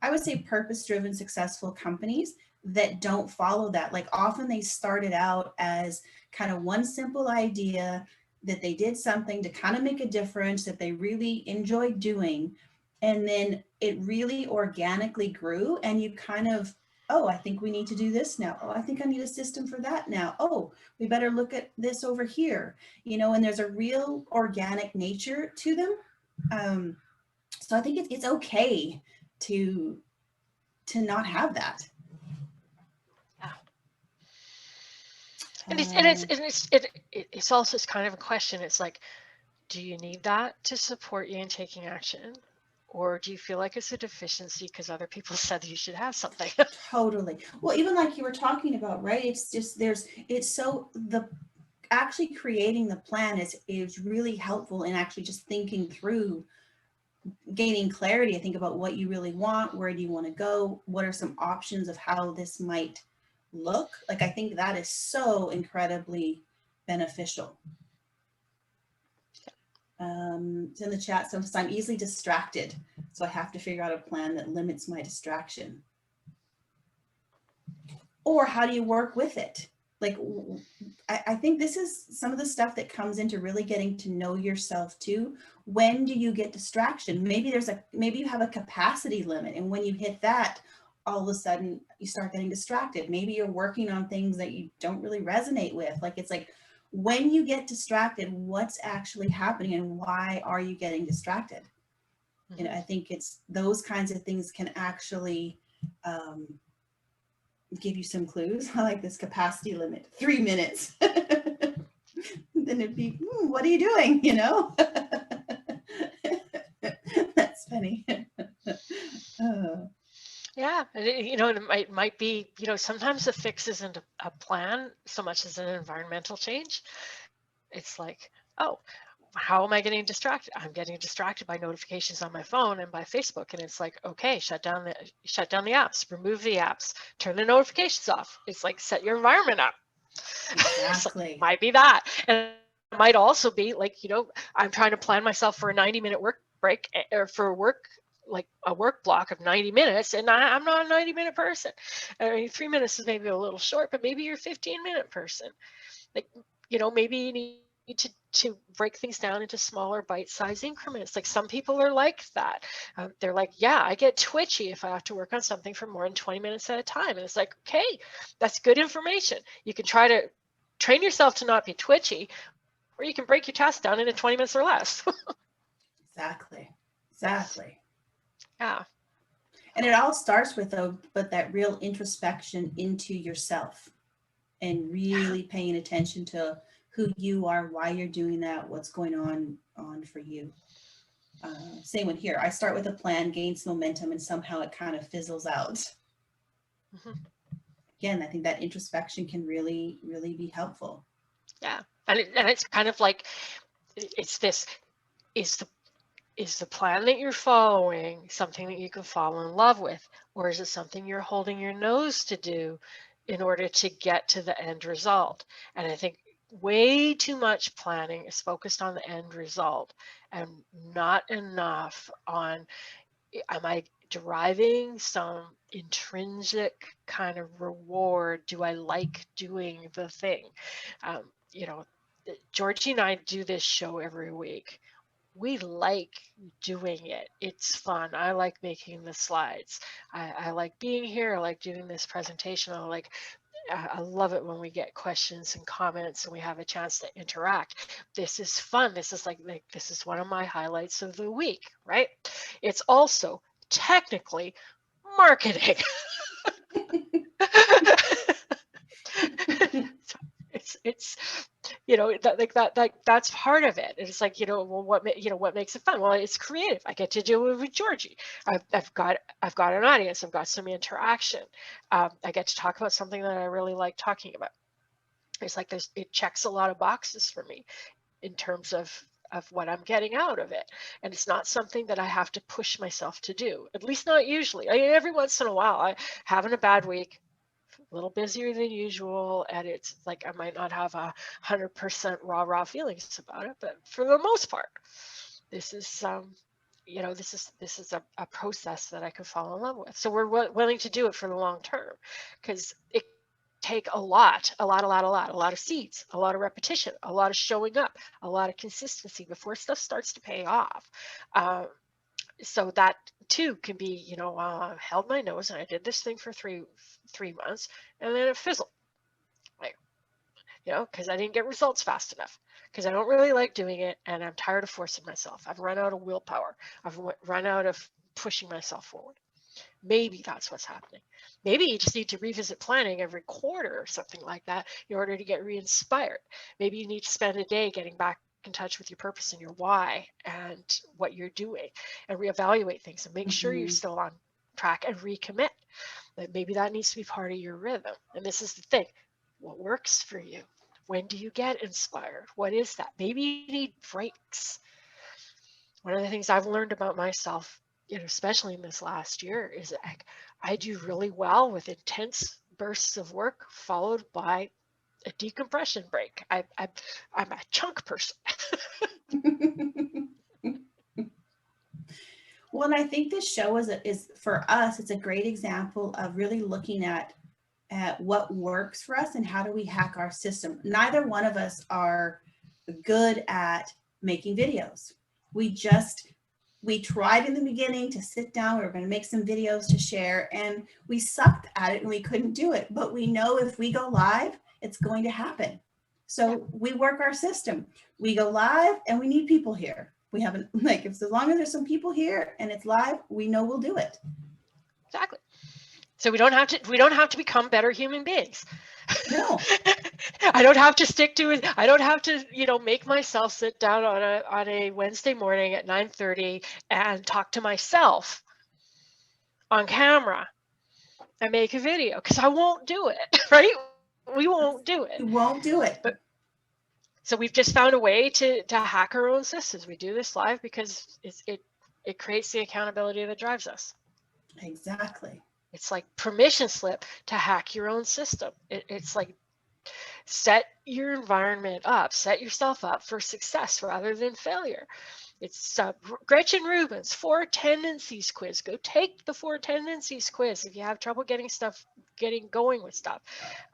I would say, purpose-driven, successful companies that don't follow that. Like often they started out as kind of one simple idea that they did something to kind of make a difference that they really enjoyed doing. And then it really organically grew, and you kind of, oh, I think we need to do this now. Oh, I think I need a system for that now. Oh, we better look at this over here, and there's a real organic nature to them. So I think it's okay to not have that. Yeah. And it's also kind of a question. It's like, do you need that to support you in taking action? Or do you feel like it's a deficiency because other people said you should have something? Totally. Well, even like you were talking about, right? It's just actually creating the plan is really helpful in actually just thinking through, gaining clarity, I think, about what you really want, where do you want to go, what are some options of how this might look. Like, I think that is so incredibly beneficial. It's in the chat. So I'm easily distracted, so I have to figure out a plan that limits my distraction. Or how do you work with it? Like, I think this is some of the stuff that comes into really getting to know yourself too. When do you get distraction? Maybe you have a capacity limit, and when you hit that, all of a sudden you start getting distracted. Maybe you're working on things that you don't really resonate with. Like, it's like, when you get distracted, what's actually happening and why are you getting distracted? Mm-hmm. I think it's those kinds of things can actually give you some clues. I like this capacity limit, 3 minutes. Then it'd be, what are you doing? You know, that's funny. Yeah, and you know, it might be, you know, sometimes the fix isn't a plan so much as an environmental change. It's like, oh, how am I getting distracted? I'm getting distracted by notifications on my phone and by Facebook. And it's like, okay, shut down the apps, remove the apps, turn the notifications off. It's like, set your environment up. Exactly. So might be that. And it might also be like, you know, I'm trying to plan myself for a 90-minute work break, or for work, like a work block of 90 minutes. And I'm not a 90-minute person. I mean, 3 minutes is maybe a little short, but maybe you're a 15-minute person. Like, you know, maybe you need to break things down into smaller bite-sized increments. Like some people are like that. They're like, yeah, I get twitchy if I have to work on something for more than 20 minutes at a time. And it's like, okay, that's good information. You can try to train yourself to not be twitchy, or you can break your task down into 20 minutes or less. Exactly. Yeah. And it all starts with that real introspection into yourself, and really paying attention to who you are, why you're doing that, what's going on for you. Same one here. I start with a plan, gains momentum, and somehow it kind of fizzles out. Mm-hmm. Again, I think that introspection can really, really be helpful. Yeah, and it's kind of like, it's this, is the plan that you're following something that you can fall in love with, or is it something you're holding your nose to do in order to get to the end result? And I think way too much planning is focused on the end result and not enough on, am I deriving some intrinsic kind of reward? Do I like doing the thing? You know, Georgie and I do this show every week. We like doing it. It's fun. I like making the slides. I like being here. I like doing this presentation. I love it when we get questions and comments and we have a chance to interact. This is fun. This is this is one of my highlights of the week, right? It's also technically marketing. it's you know, that's part of it. It's like, you know, well, what makes it fun? Well, it's creative. I get to do it with Georgie. I've got an audience. I've got some interaction. I get to talk about something that I really like talking about. It's like it checks a lot of boxes for me in terms of what I'm getting out of it. And it's not something that I have to push myself to do, at least not usually. I mean, every once in a while, I having a bad week, a little busier than usual, and it's like I might not have 100% raw feelings about it, but for the most part, this is you know, this is a process that I could fall in love with. So we're willing to do it for the long term, because it take a lot of seeds, a lot of repetition, a lot of showing up, a lot of consistency before stuff starts to pay off. So that too can be, you know, held my nose and I did this thing for three months and then it fizzled, like, you know, because I didn't get results fast enough, because I don't really like doing it and I'm tired of forcing myself. I've run out of willpower. I've run out of pushing myself forward. Maybe that's what's happening. Maybe you just need to revisit planning every quarter or something like that in order to get re-inspired. Maybe you need to spend a day getting back in touch with your purpose and your why and what you're doing, and reevaluate things and make sure you're still on track and recommit. That maybe that needs to be part of your rhythm. And this is the thing, what works for you? When do you get inspired? What is that? Maybe you need breaks. One of the things I've learned about myself, you know, especially in this last year, is that I do really well with intense bursts of work followed by a decompression break. I'm a chunk person. Well, and I think this show is for us, it's a great example of really looking at what works for us and how do we hack our system. Neither one of us are good at making videos. We tried in the beginning to sit down, we were going to make some videos to share, and we sucked at it and we couldn't do it. But we know if we go live, it's going to happen. So we work our system. We go live and we need people here. We haven't, as long as there's some people here and it's live, we know we'll do it. Exactly. So we don't have to become better human beings. No. I don't have to stick to it. I don't have to, make myself sit down on a Wednesday morning at 9:30 and talk to myself on camera and make a video, because I won't do it, right? We won't do it. You won't do it. But so we've just found a way to hack our own systems. We do this live because it creates the accountability that drives us. Exactly. It's like permission slip to hack your own system. It's like set your environment up, set yourself up for success rather than failure. It's Gretchen Rubin's 4 tendencies quiz. Go take the 4 tendencies quiz if you have trouble getting going with stuff,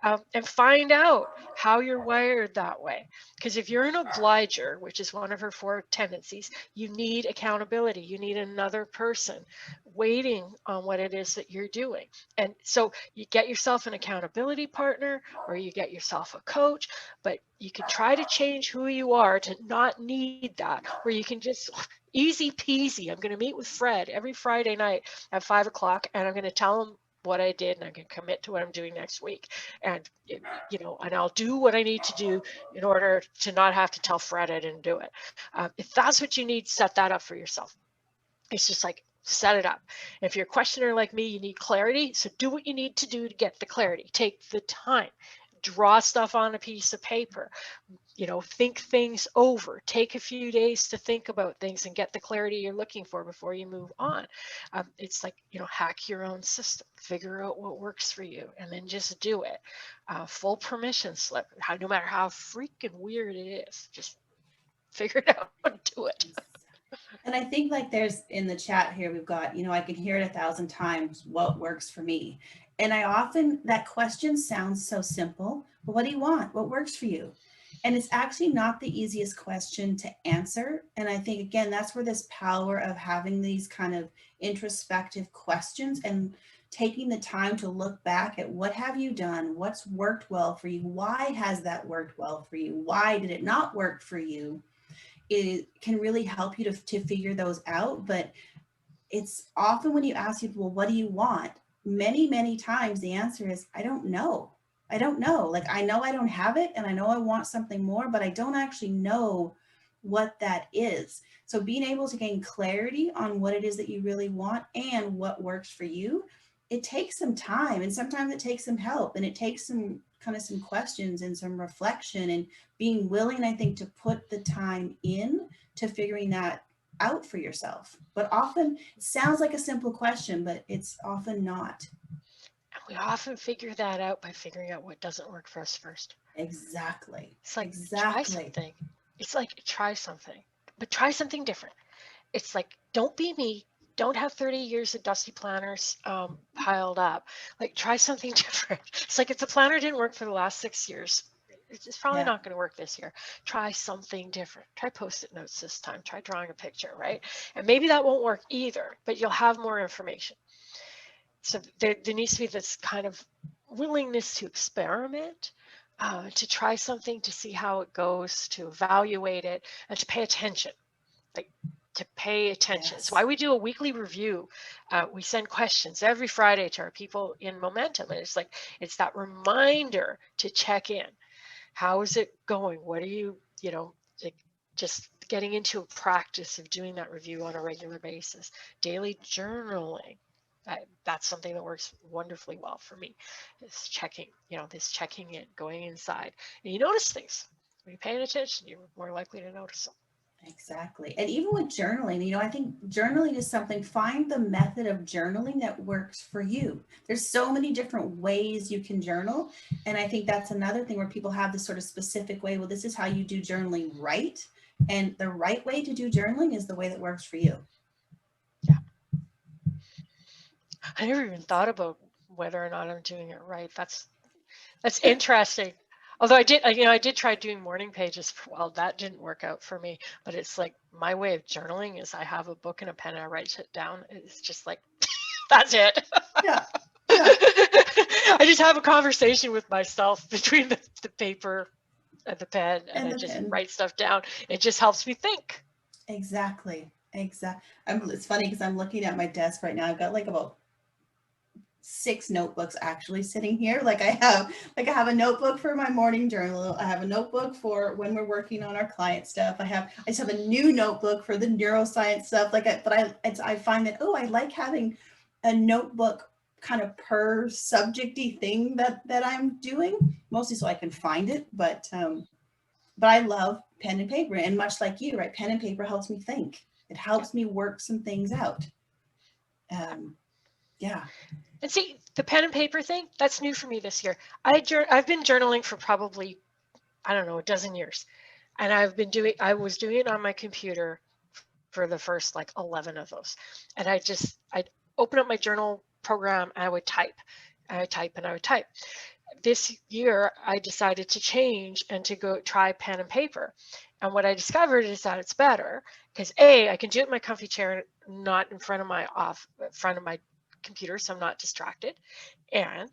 and find out how you're wired that way. Because if you're an obliger, which is one of her 4 tendencies, you need accountability. You need another person waiting on what it is that you're doing. And so you get yourself an accountability partner, or you get yourself a coach, but you can try to change who you are to not need that, or you can just easy peasy. I'm going to meet with Fred every Friday night at 5 o'clock, and I'm going to tell him what I did, and I can commit to what I'm doing next week. And, and I'll do what I need to do in order to not have to tell Fred I didn't do it. If that's what you need, set that up for yourself. It's just like, set it up. If you're a questioner like me, you need clarity. So do what you need to do to get the clarity. Take the time. Draw stuff on a piece of paper. Think things over. Take a few days to think about things and get the clarity you're looking for before you move on. It's like, hack your own system. Figure out what works for you, and then just do it. Full permission slip. No matter how freaking weird it is, just figure it out and do it. And I think, like, there's in the chat here, we've got, I can hear it 1,000 times, what works for me? And that question sounds so simple, but what do you want? What works for you? And it's actually not the easiest question to answer. And I think, again, that's where this power of having these kind of introspective questions and taking the time to look back at what have you done? What's worked well for you? Why has that worked well for you? Why did it not work for you? It can really help you to figure those out. But it's often when you ask people, well, what do you want? Many, many times the answer is, I don't know. I don't know. Like, I know I don't have it, and I know I want something more, but I don't actually know what that is. So being able to gain clarity on what it is that you really want and what works for you, it takes some time, and sometimes it takes some help, and it takes some questions and some reflection, and being willing, I think, to put the time in to figuring that out for yourself. But often it sounds like a simple question, but it's often not. And we often figure that out by figuring out what doesn't work for us first. Exactly. It's like, exactly. Try something. It's like, try something, but try something different. It's like, don't be me. Don't have 30 years of dusty planners piled up. Like, try something different. It's like, if the planner didn't work for the last 6 years, it's probably not going to work this year. Try something different. Try Post-it notes this time. Try drawing a picture, right? And maybe that won't work either, but you'll have more information. So there needs to be this kind of willingness to experiment, to try something, to see how it goes, to evaluate it, and to pay attention. Like, to pay attention. Yes. It's why we do a weekly review. We send questions every Friday to our people in Momentum. And it's that reminder to check in. How is it going? What are you, just getting into a practice of doing that review on a regular basis. Daily journaling. That's something that works wonderfully well for me. This checking in, going inside. And you notice things. When you're paying attention, you're more likely to notice them. Exactly. And even with journaling, I think journaling is something, find the method of journaling that works for you. There's so many different ways you can journal. And I think that's another thing where people have this sort of specific way. Well, this is how you do journaling right. And the right way to do journaling is the way that works for you. Yeah. I never even thought about whether or not I'm doing it right. That's interesting. Although I did try doing morning pages for a while. That didn't work out for me. But it's like, my way of journaling is I have a book and a pen and I write it down. It's just like, that's it. Yeah. I just have a conversation with myself between the paper and the pen, and I just write stuff down. It just helps me think. Exactly. It's funny because I'm looking at my desk right now. I've got like about 6 notebooks actually sitting here. Like I have a notebook for my morning journal. I have a notebook for when we're working on our client stuff. I just have a new notebook for the neuroscience stuff. I find that, oh, I like having a notebook kind of per subjecty thing that I'm doing, mostly so I can find it. But I love pen and paper, and much like you, right? Pen and paper helps me think. It helps me work some things out. Yeah. And see, the pen and paper thing, that's new for me this year. I've been journaling for probably, I don't know, a dozen years. And I was doing it on my computer for the first like 11 of those. And I'd open up my journal program and I would type. I would type and I would type. This year, I decided to change and to go try pen and paper. And what I discovered is that it's better because I can do it in my comfy chair, not in front of my computer, so I'm not distracted, and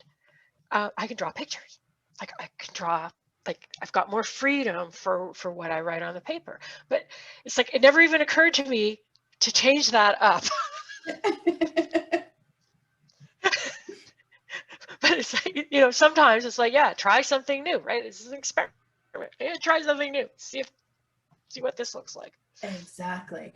I can draw pictures. Like I can draw, like I've got more freedom for what I write on the paper. But it's like it never even occurred to me to change that up. But it's like, sometimes it's like, yeah, try something new, right? This is an experiment. Yeah, try something new. See what this looks like. Exactly.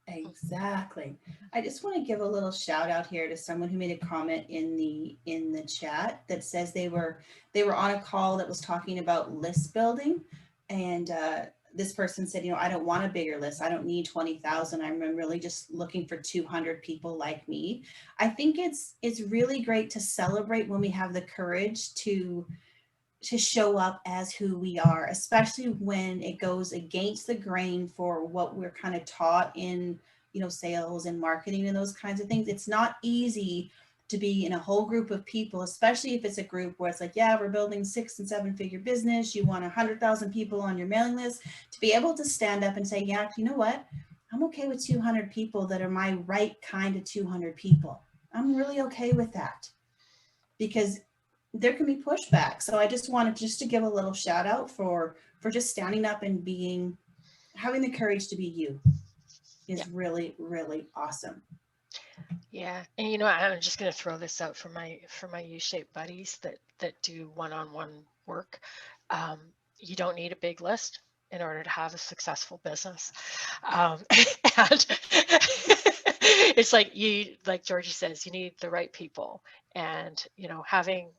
I just want to give a little shout out here to someone who made a comment in the chat that says they were on a call that was talking about list building, and this person said, I don't want a bigger list. I don't need 20,000. I'm really just looking for 200 people like me. I think it's really great to celebrate when we have the courage to show up as who we are, especially when it goes against the grain for what we're kind of taught in, sales and marketing and those kinds of things. It's not easy to be in a whole group of people, especially if it's a group where it's like, yeah, we're building 6 and 7 figure business. You want 100,000 people on your mailing list. To be able to stand up and say, yeah, you know what? I'm okay with 200 people that are my right kind of 200 people. I'm really okay with that, because there can be pushback. So I just wanted to give a little shout out for just standing up and having the courage to be you is really, really awesome. Yeah. And I'm just going to throw this out for my U-shaped buddies that do one-on-one work. You don't need a big list in order to have a successful business. And it's like Georgie says, you need the right people, and having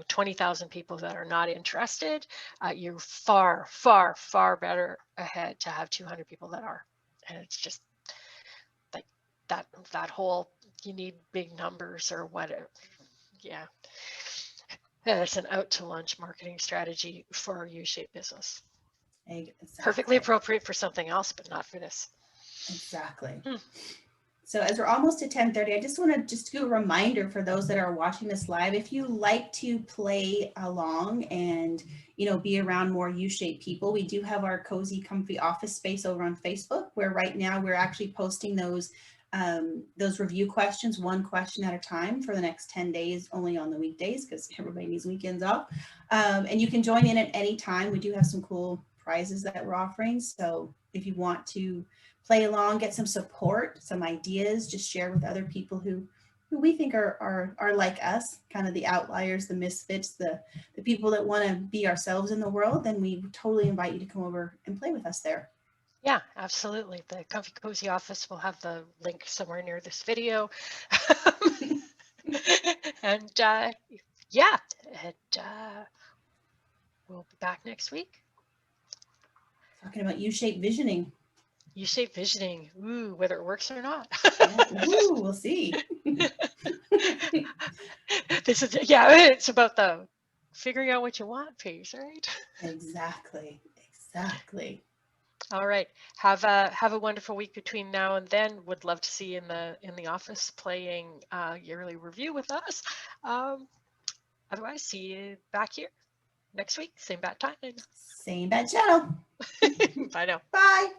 20,000 people that are not interested, you're far, far, far better ahead to have 200 people that are. And it's just like that whole, you need big numbers or whatever. Yeah. It's an out to lunch marketing strategy for our U-shaped business. Exactly. Perfectly appropriate for something else, but not for this. Exactly. So as we're almost at 10:30, I just want to do a reminder for those that are watching this live. If you like to play along and be around more U-shaped people, we do have our cozy, comfy office space over on Facebook, where right now we're actually posting those review questions, one question at a time, for the next 10 days, only on the weekdays because everybody needs weekends off. And you can join in at any time. We do have some cool prizes that we're offering. So if you want to play along, get some support, some ideas, just share with other people who we think are like us, kind of the outliers, the misfits, the people that want to be ourselves in the world, then we totally invite you to come over and play with us there. Yeah, absolutely. The Comfy Cozy Office will have the link somewhere near this video. And we'll be back next week. Talking about U-shaped visioning. U-shaped visioning. Ooh, whether it works or not. Ooh, we'll see. It's about the figuring out what you want piece, right? Exactly. All right. Have a wonderful week between now and then. Would love to see you in the office playing yearly review with us. Otherwise, see you back here next week. Same bat time. Same bat channel. Bye now. Bye.